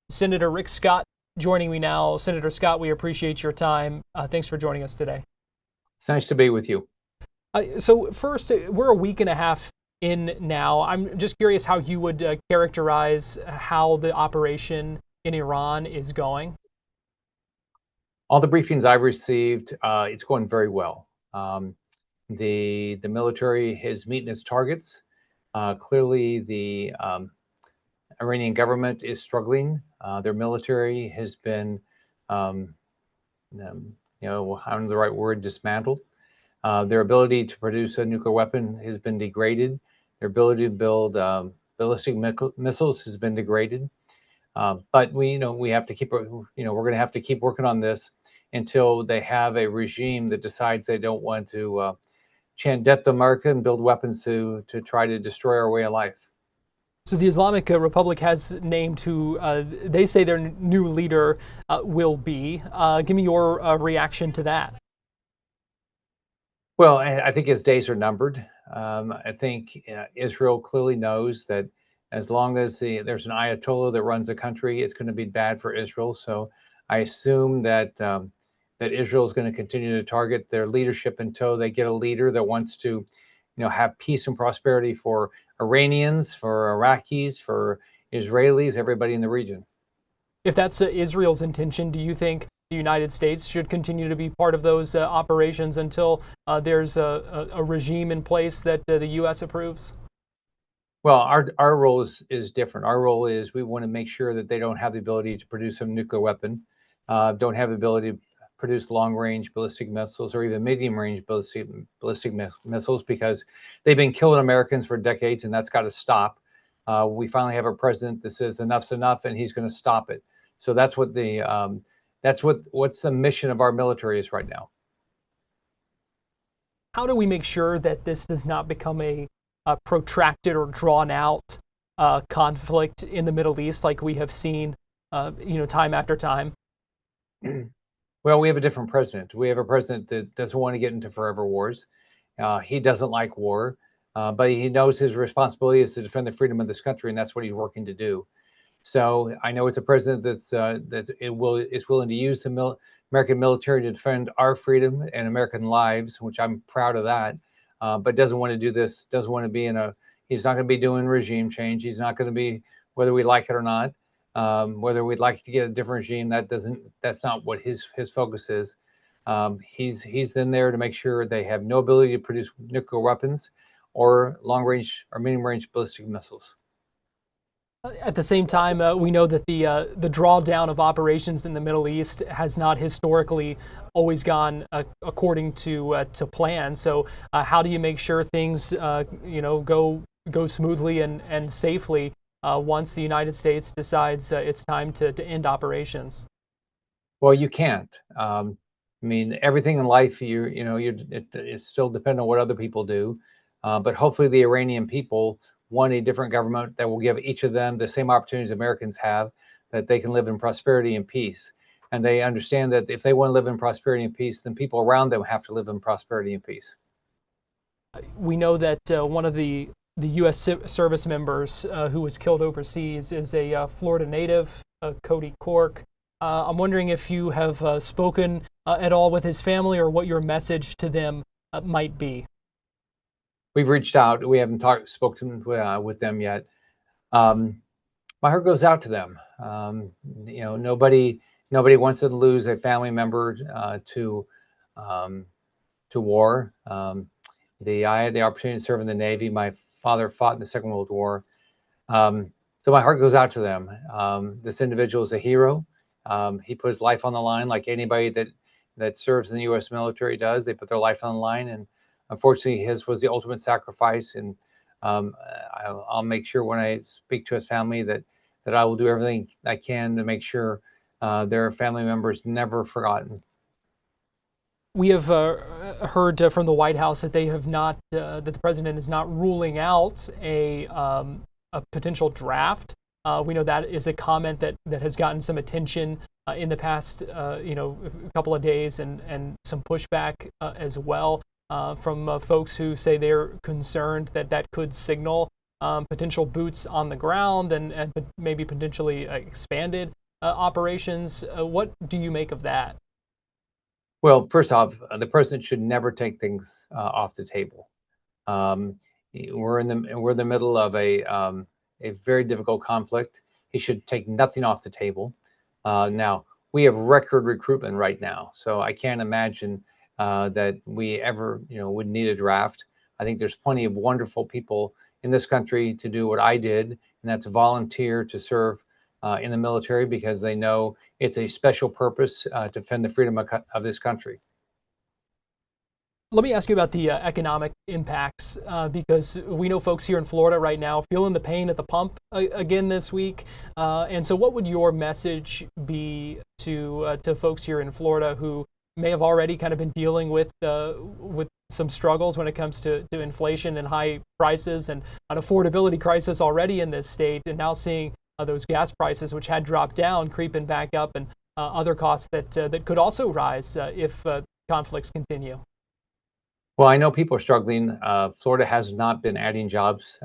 Senator Rick Scott joining me now. Senator Scott, we appreciate your time. Thanks for joining us today. It's nice to be with you. So first, we're a week and a half in now. I'm just curious how you would characterize how the operation in Iran is going. All the briefings I've received, it's going very well. The military is meeting its targets. Clearly, the Iranian government is struggling. Their military has been, I don't know the right word, dismantled. Their ability to produce a nuclear weapon has been degraded. Their ability to build ballistic missiles has been degraded. But we have to keep, we're going to have to keep working on this until they have a regime that decides they don't want to chant death to America and build weapons to try to destroy our way of life. So the Islamic Republic has named who they say their new leader will be. Give me your reaction to that. Well, I think his days are numbered. I think Israel clearly knows that as long as there's an Ayatollah that runs the country, it's going to be bad for Israel. So I assume that that Israel is going to continue to target their leadership until they get a leader that wants to, have peace and prosperity for Iranians, for Iraqis, for Israelis, everybody in the region. If that's Israel's intention, do you think the United States should continue to be part of those operations until there's a regime in place that the U.S. approves? Well, our role is different. Our role is we want to make sure that they don't have the ability to produce a nuclear weapon, don't have the ability to produce long-range ballistic missiles or even medium-range ballistic missiles, because they've been killing Americans for decades, and that's got to stop. We finally have a president that says enough's enough, and he's going to stop it. So that's what what's the mission of our military is right now. How do we make sure that this does not become a protracted or drawn out conflict in the Middle East like we have seen, time after time? Well, we have a different president. We have a president that doesn't want to get into forever wars. He doesn't like war, but he knows his responsibility is to defend the freedom of this country, and that's what he's working to do. So I know it's a president that's is willing to use the American military to defend our freedom and American lives, which I'm proud of that. But doesn't want to do this. Doesn't want to be he's not going to be doing regime change. He's not going to be, whether we like it or not. Whether we'd like to get a different regime, that's not what his focus is. He's then there to make sure they have no ability to produce nuclear weapons or long-range or medium-range ballistic missiles. At the same time, we know that the drawdown of operations in the Middle East has not historically always gone according to plan. So how do you make sure things go smoothly and safely once the United States decides it's time to end operations? Well, you can't. I mean, everything in life, it's still dependent on what other people do. But hopefully the Iranian people want a different government that will give each of them the same opportunities Americans have, that they can live in prosperity and peace. And they understand that if they want to live in prosperity and peace, then people around them have to live in prosperity and peace. We know that one of the U.S. service members who was killed overseas is a Florida native, Cody Khork. I'm wondering if you have spoken at all with his family, or what your message to them might be. We've reached out. We haven't spoken with them yet. My heart goes out to them. Nobody wants to lose a family member to war. I had the opportunity to serve in the Navy. My father fought in the Second World War. So my heart goes out to them. This individual is a hero. He put his life on the line like anybody that serves in the U.S. military does. They put their life on the line, and unfortunately, his was the ultimate sacrifice. And I'll make sure when I speak to his family that I will do everything I can to make sure their family members never forgotten. We have heard from the White House that they have not, that the president is not ruling out a potential draft. We know that is a comment that has gotten some attention in the past, couple of days, and some pushback as well from folks who say they're concerned that could signal potential boots on the ground and maybe potentially expanded operations. What do you make of that? Well, first off, the president should never take things off the table. Um, we're in the middle of a very difficult conflict. He should take nothing off the table. Now we have record recruitment right now, so I can't imagine that we ever, would need a draft. I think there's plenty of wonderful people in this country to do what I did, and that's volunteer to serve in the military because they know it's a special purpose to defend the freedom of this country. Let me ask you about the economic impacts because we know folks here in Florida right now feeling the pain at the pump again this week. And so, what would your message be to folks here in Florida who may have already kind of been dealing with some struggles when it comes to inflation and high prices and an affordability crisis already in this state, and now seeing those gas prices, which had dropped down, creeping back up, and other costs that could also rise if conflicts continue? Well, I know people are struggling. Florida has not been adding jobs.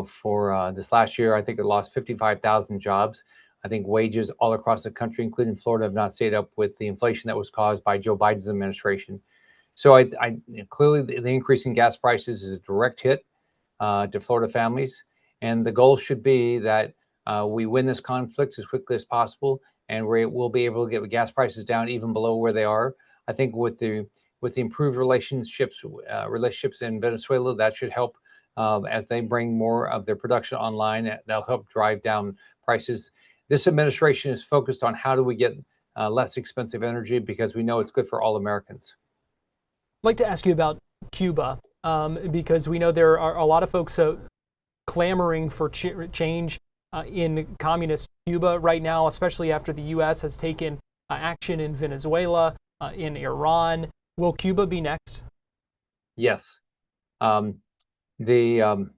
For this last year, I think it lost 55,000 jobs. I think wages all across the country, including Florida, have not stayed up with the inflation that was caused by Joe Biden's administration. So clearly the increase in gas prices is a direct hit to Florida families. And the goal should be that we win this conflict as quickly as possible, and we'll be able to get gas prices down even below where they are. I think with the improved relationships in Venezuela, that should help as they bring more of their production online. That'll help drive down prices. This administration is focused on how do we get less expensive energy because we know it's good for all Americans. I'd like to ask you about Cuba because we know there are a lot of folks clamoring for change in communist Cuba right now, especially after the U.S. has taken action in Venezuela, in Iran. Will Cuba be next? Yes. The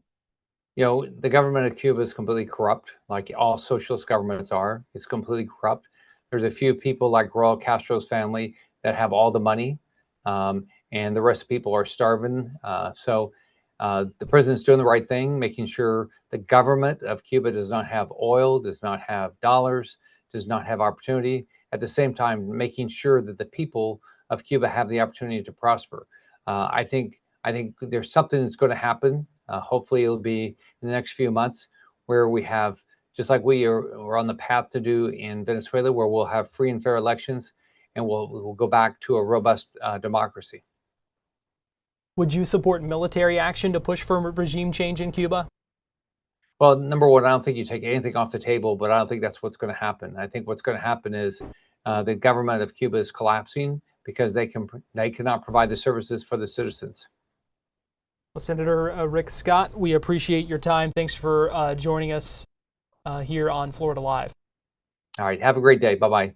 government of Cuba is completely corrupt, like all socialist governments are. It's completely corrupt. There's a few people like Raul Castro's family that have all the money, and the rest of the people are starving. So the president's doing the right thing, making sure the government of Cuba does not have oil, does not have dollars, does not have opportunity. At the same time, making sure that the people of Cuba have the opportunity to prosper. I think there's something that's going to happen. Hopefully, it'll be in the next few months where we have, just like we're on the path to do in Venezuela, where we'll have free and fair elections, and we'll go back to a robust democracy. Would you support military action to push for regime change in Cuba? Well, number one, I don't think you take anything off the table, but I don't think that's what's going to happen. I think what's going to happen is the government of Cuba is collapsing because they cannot provide the services for the citizens. Well, Senator Rick Scott, we appreciate your time. Thanks for joining us here on Florida Live. All right. Have a great day. Bye-bye.